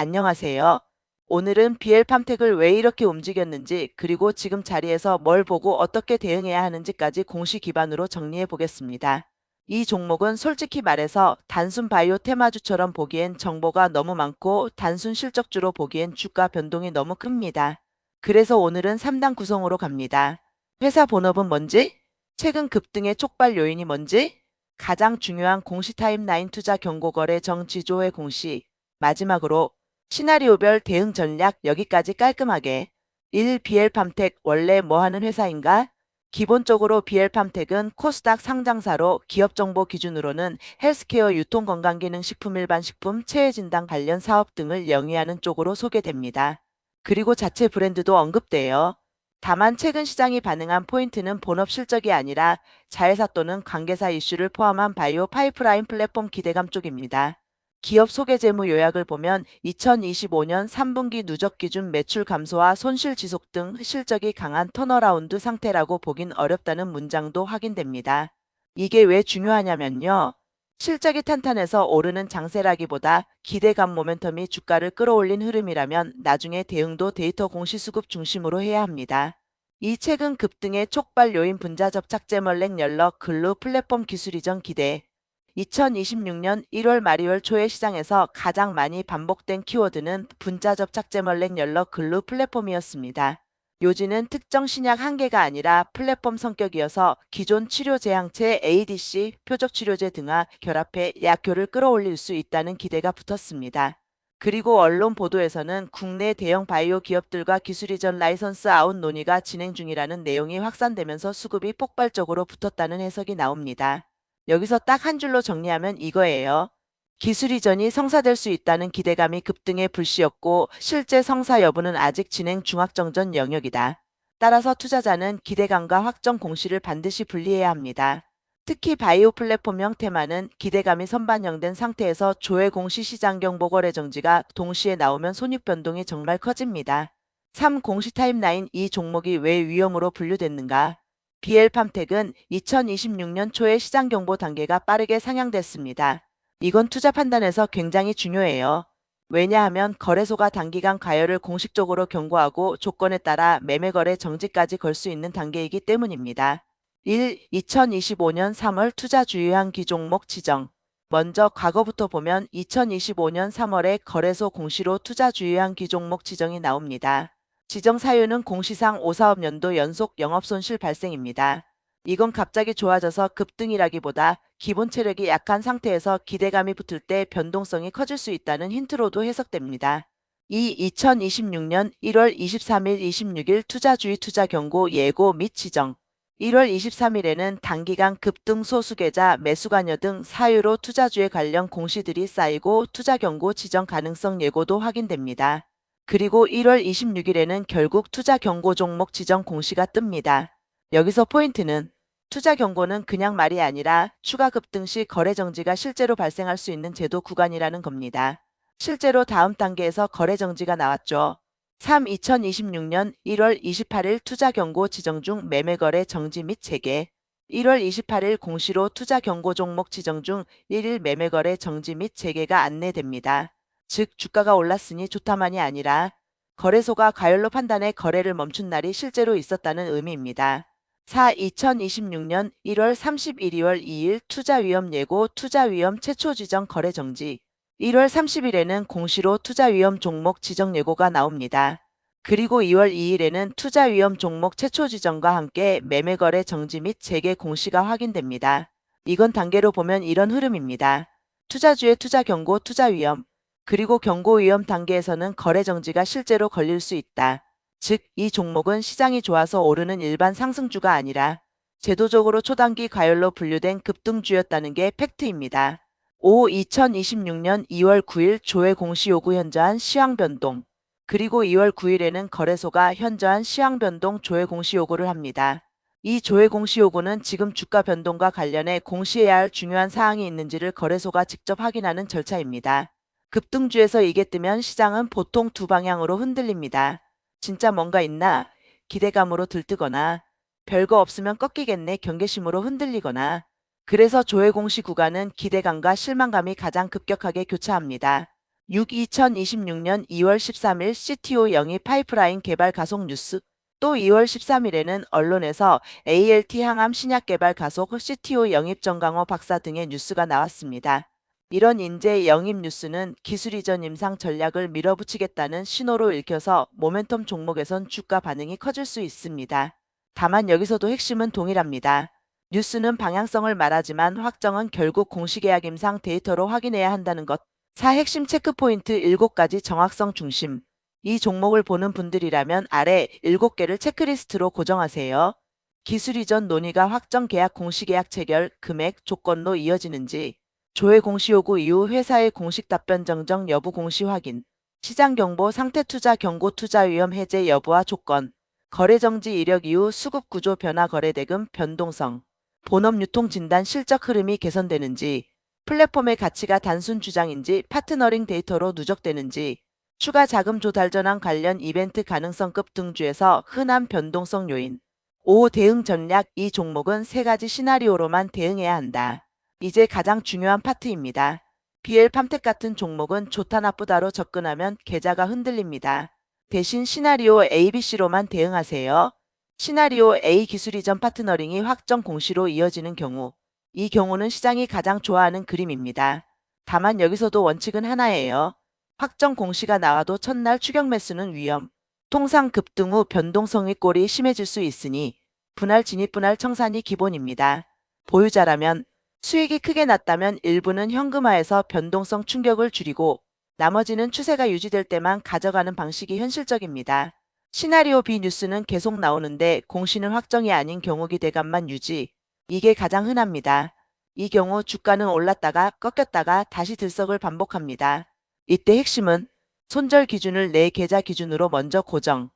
안녕하세요. 오늘은 BL팜텍을 왜 이렇게 움직였는지, 그리고 지금 자리에서 뭘 보고 어떻게 대응해야 하는지까지 공시 기반으로 정리해 보겠습니다. 이 종목은 솔직히 말해서 단순 바이오 테마주처럼 보기엔 정보가 너무 많고 단순 실적주로 보기엔 주가 변동이 너무 큽니다. 그래서 오늘은 3단 구성으로 갑니다. 회사 본업은 뭔지? 최근 급등의 촉발 요인이 뭔지? 가장 중요한 공시 타임라인 투자 경고 거래 정지조회 공시. 마지막으로 시나리오별 대응 전략 여기까지 깔끔하게. 1. BL팜텍 원래 뭐 하는 회사인가? 기본적으로 BL팜텍은 코스닥 상장사로 기업 정보 기준으로는 헬스케어 유통건강기능식품 일반식품 체외진단 관련 사업 등을 영위하는 쪽으로 소개됩니다. 그리고 자체 브랜드도 언급돼요. 다만 최근 시장이 반응한 포인트는 본업 실적이 아니라 자회사 또는 관계사 이슈를 포함한 바이오 파이프라인 플랫폼 기대감 쪽입니다. 기업 소개 재무 요약을 보면 2025년 3분기 누적 기준 매출 감소와 손실 지속 등 실적이 강한 턴어라운드 상태라고 보긴 어렵다는 문장도 확인됩니다. 이게 왜 중요하냐면요. 실적이 탄탄해서 오르는 장세라기보다 기대감 모멘텀이 주가를 끌어올린 흐름이라면 나중에 대응도 데이터 공시수급 중심으로 해야 합니다. 이 최근 급등의 촉발 요인 분자 접착 제멀렉 연락 글루 플랫폼 기술 이전 기대. 2026년 1월 말이월 초에 시장에서 가장 많이 반복된 키워드는 분자 접착 제멀렉 연락 글루 플랫폼이었습니다. 요지는 특정 신약 한 개가 아니라 플랫폼 성격이어서 기존 치료 제약체 ADC, 표적 치료제 등과 결합해 약효를 끌어올릴 수 있다는 기대가 붙었습니다. 그리고 언론 보도에서는 국내 대형 바이오 기업들과 기술 이전 라이선스 아웃 논의가 진행 중이라는 내용이 확산되면서 수급이 폭발적으로 붙었다는 해석이 나옵니다. 여기서 딱 한 줄로 정리하면 이거예요. 기술 이전이 성사될 수 있다는 기대감이 급등의 불씨였고 실제 성사 여부는 아직 진행 중확정전 영역이다. 따라서 투자자는 기대감과 확정 공시를 반드시 분리해야 합니다. 특히 바이오 플랫폼 형태만은 기대감이 선반영된 상태에서 조회 공시 시장 경보 거래 정지가 동시에 나오면 손익 변동이 정말 커집니다. 3. 공시 타임라인 이 종목이 왜 위험으로 분류됐는가? BL팜텍은 2026년 초에 시장 경보 단계가 빠르게 상향됐습니다. 이건 투자 판단에서 굉장히 중요해요. 왜냐하면 거래소가 단기간 과열을 공식적으로 경고하고 조건에 따라 매매 거래 정지까지 걸 수 있는 단계이기 때문입니다. 1. 2025년 3월 투자 주요한 기종목 지정. 먼저 과거부터 보면 2025년 3월에 거래소 공시로 투자 주요한 기종목 지정이 나옵니다. 지정 사유는 공시상 5사업년도 연속 영업손실 발생입니다. 이건 갑자기 좋아져서 급등이라기보다 기본 체력이 약한 상태에서 기대감이 붙을 때 변동성이 커질 수 있다는 힌트로도 해석됩니다. 2. 2026년 1월 23일 26일 투자주의 투자 경고 예고 및 지정. 1월 23일에는 단기간 급등 소수계좌 매수관여 등 사유로 투자주에 관련 공시들이 쌓이고 투자 경고 지정 가능성 예고도 확인됩니다. 그리고 1월 26일에는 결국 투자 경고 종목 지정 공시가 뜹니다. 여기서 포인트는 투자 경고는 그냥 말이 아니라 추가 급등 시 거래 정지가 실제로 발생할 수 있는 제도 구간이라는 겁니다. 실제로 다음 단계에서 거래 정지가 나왔죠. 3. 2026년 1월 28일 투자 경고 지정 중 매매 거래 정지 및 재개. 1월 28일 공시로 투자 경고 종목 지정 중 1일 매매 거래 정지 및 재개가 안내됩니다. 즉 주가가 올랐으니 좋다만이 아니라 거래소가 과열로 판단해 거래를 멈춘 날이 실제로 있었다는 의미입니다. 4. 2026년 1월 31일 2월 2일 투자 위험 예고 투자 위험 최초 지정 거래 정지. 1월 30일에는 공시로 투자 위험 종목 지정 예고가 나옵니다. 그리고 2월 2일에는 투자 위험 종목 최초 지정과 함께 매매 거래 정지 및 재개 공시가 확인됩니다. 이건 단계로 보면 이런 흐름입니다. 투자주의 투자 경고 투자 위험. 그리고 경고 위험 단계에서는 거래 정지가 실제로 걸릴 수 있다. 즉, 이 종목은 시장이 좋아서 오르는 일반 상승주가 아니라 제도적으로 초단기 과열로 분류된 급등주였다는 게 팩트입니다. 5. 2026년 2월 9일 조회 공시 요구 현저한 시황 변동. 그리고 2월 9일에는 거래소가 현저한 시황 변동 조회 공시 요구를 합니다. 이 조회 공시 요구는 지금 주가 변동과 관련해 공시해야 할 중요한 사항이 있는지를 거래소가 직접 확인하는 절차입니다. 급등주에서 이게 뜨면 시장은 보통 두 방향으로 흔들립니다. 진짜 뭔가 있나? 기대감으로 들뜨거나 별거 없으면 꺾이겠네 경계심으로 흔들리거나. 그래서 조회 공시 구간은 기대감과 실망감이 가장 급격하게 교차합니다. 6. 2026년 2월 13일 CTO 영입 파이프라인 개발 가속 뉴스. 또 2월 13일에는 언론에서 ALT 항암 신약 개발 가속 CTO 영입 정강호 박사 등의 뉴스가 나왔습니다. 이런 인재 영입 뉴스는 기술 이전 임상 전략을 밀어붙이겠다는 신호로 읽혀서 모멘텀 종목에선 주가 반응이 커질 수 있습니다. 다만 여기서도 핵심은 동일합니다. 뉴스는 방향성을 말하지만 확정은 결국 공시계약 임상 데이터로 확인해야 한다는 것. 4. 핵심 체크포인트 7가지 정확성 중심. 이 종목을 보는 분들이라면 아래 7개를 체크리스트로 고정하세요. 기술 이전 논의가 확정 계약 공시계약 체결, 금액, 조건로 이어지는지, 조회 공시 요구 이후 회사의 공식 답변 정정 여부 공시 확인, 시장 경보 상태 투자 경고 투자 위험 해제 여부와 조건, 거래 정지 이력 이후 수급 구조 변화 거래 대금 변동성, 본업 유통 진단 실적 흐름이 개선되는지, 플랫폼의 가치가 단순 주장인지 파트너링 데이터로 누적되는지, 추가 자금 조달 전환 관련 이벤트 가능성급 등주에서 흔한 변동성 요인. 5. 대응 전략. 이 종목은 3가지 시나리오로만 대응해야 한다. 이제 가장 중요한 파트입니다. BL 팜텍 같은 종목은 좋다 나쁘다로 접근하면 계좌가 흔들립니다. 대신 시나리오 ABC로만 대응하세요. 시나리오 A 기술 이전 파트너링이 확정 공시로 이어지는 경우. 이 경우는 시장이 가장 좋아하는 그림입니다. 다만 여기서도 원칙은 하나예요. 확정 공시가 나와도 첫날 추격 매수는 위험. 통상 급등 후 변동성의 꼴이 심해질 수 있으니 분할 진입 분할 청산이 기본입니다. 보유자라면 수익이 크게 났다면 일부는 현금화해서 변동성 충격을 줄이고 나머지는 추세가 유지될 때만 가져가는 방식이 현실적입니다. 시나리오 B 뉴스는 계속 나오는데 공시는 확정이 아닌 경우 기대감만 유지. 이게 가장 흔합니다. 이 경우 주가는 올랐다가 꺾였다가 다시 들썩을 반복합니다. 이때 핵심은 손절 기준을 내 계좌 기준으로 먼저 고정.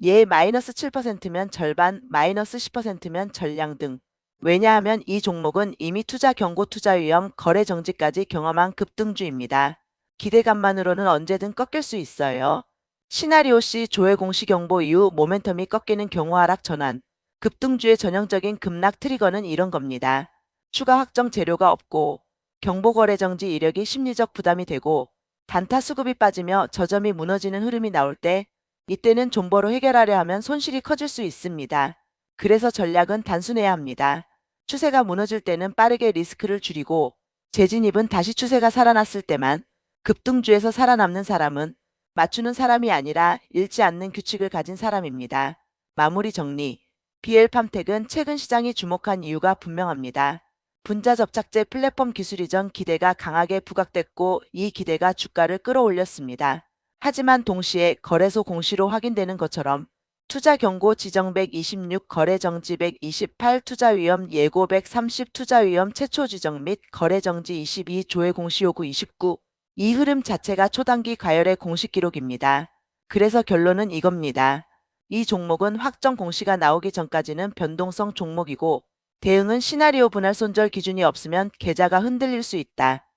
얘 마이너스 7%면 절반, 마이너스 10%면 전량 등. 왜냐하면 이 종목은 이미 투자 경고 투자 위험 거래 정지까지 경험한 급등주입니다. 기대감만으로는 언제든 꺾일 수 있어요. 시나리오 C 조회 공시 경보 이후 모멘텀이 꺾이는 경우 하락 전환. 급등주의 전형적인 급락 트리거는 이런 겁니다. 추가 확정 재료가 없고 경보 거래 정지 이력이 심리적 부담이 되고 단타 수급이 빠지며 저점이 무너지는 흐름이 나올 때 이때는 존버로 해결하려 하면 손실이 커질 수 있습니다. 그래서 전략은 단순해야 합니다. 추세가 무너질 때는 빠르게 리스크를 줄이고 재진입은 다시 추세가 살아났을 때만. 급등주에서 살아남는 사람은 맞추는 사람이 아니라 잃지 않는 규칙을 가진 사람입니다. 마무리 정리. BL 팜텍은 최근 시장이 주목한 이유가 분명합니다. 분자 접착제 플랫폼 기술 이전 기대가 강하게 부각됐고 이 기대가 주가를 끌어올렸습니다. 하지만 동시에 거래소 공시로 확인되는 것처럼 투자 경고 지정 126, 거래 정지 128, 투자 위험 예고 130, 투자 위험 최초 지정 및 거래 정지 22, 조회 공시 요구 29. 이 흐름 자체가 초단기 과열의 공식 기록입니다. 그래서 결론은 이겁니다. 이 종목은 확정 공시가 나오기 전까지는 변동성 종목이고 대응은 시나리오 분할 손절 기준이 없으면 계좌가 흔들릴 수 있다.